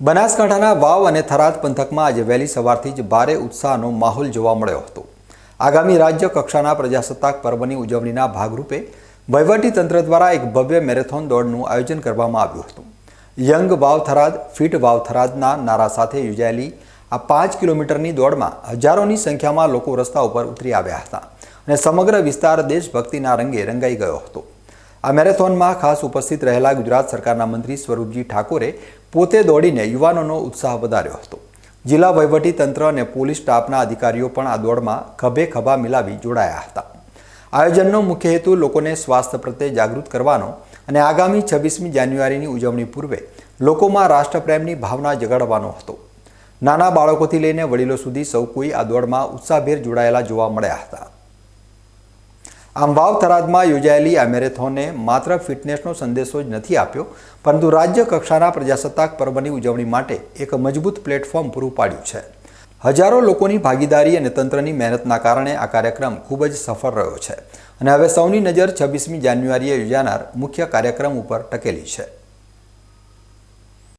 બનાસકાંઠાના વાવ અને થરાદ પંથકમાં આજે વહેલી સવારથી જ ભારે ઉત્સાહનો માહોલ જોવા મળ્યો હતો। આગામી રાજ્ય કક્ષાના પ્રજાસત્તાક પર્વની ઉજવણીના ભાગરૂપે વહીવટીતંત્ર દ્વારા એક ભવ્ય મેરેથોન દોડનું આયોજન કરવામાં આવ્યું હતું। યંગ વાવ થરાદ, ફિટ વાવ થરાદના નારા સાથે યોજાયેલી આ 5 કિલોમીટરની દોડમાં હજારોની સંખ્યામાં લોકો રસ્તા ઉપર ઉતરી આવ્યા હતા અને સમગ્ર વિસ્તાર દેશભક્તિના રંગે રંગાઈ ગયો હતો। આ મેરેથોનમાં ખાસ ઉપસ્થિત રહેલા ગુજરાત સરકારના મંત્રી સ્વરૂપજી ઠાકોરે પોતે દોડીને યુવાનોનો ઉત્સાહ વધાર્યો હતો। જિલ્લા વહીવટી તંત્ર અને પોલીસ સ્ટાફના અધિકારીઓ પણ આ દોડમાં ખભે ખભા મિલાવી જોડાયા હતા। આયોજનનો મુખ્ય હેતુ લોકોને સ્વાસ્થ્ય પ્રત્યે જાગૃત કરવાનો અને આગામી 26મી જાન્યુઆરીની ઉજવણી પૂર્વે લોકોમાં રાષ્ટ્રપ્રેમની ભાવના જગાડવાનો હતો। નાના બાળકોથી લઈને વડીલો સુધી સૌ કોઈ આ દોડમાં ઉત્સાહભેર જોડાયેલા જોવા મળ્યા હતા। આમ વાવ થરાદમાં યોજાયેલી આ મેરેથોને માત્ર ફિટનેસનો સંદેશો જ નથી આપ્યો, પરંતુ રાજ્ય કક્ષાના પ્રજાસત્તાક પર્વની ઉજવણી માટે એક મજબૂત પ્લેટફોર્મ પૂરું પાડ્યું છે। હજારો લોકોની ભાગીદારી અને તંત્રની મહેનતના કારણે આ કાર્યક્રમ ખૂબ જ સફળ રહ્યો છે અને હવે સૌની નજર 26મી જાન્યુઆરીએ યોજાનાર મુખ્ય કાર્યક્રમ ઉપર ટકેલી છે।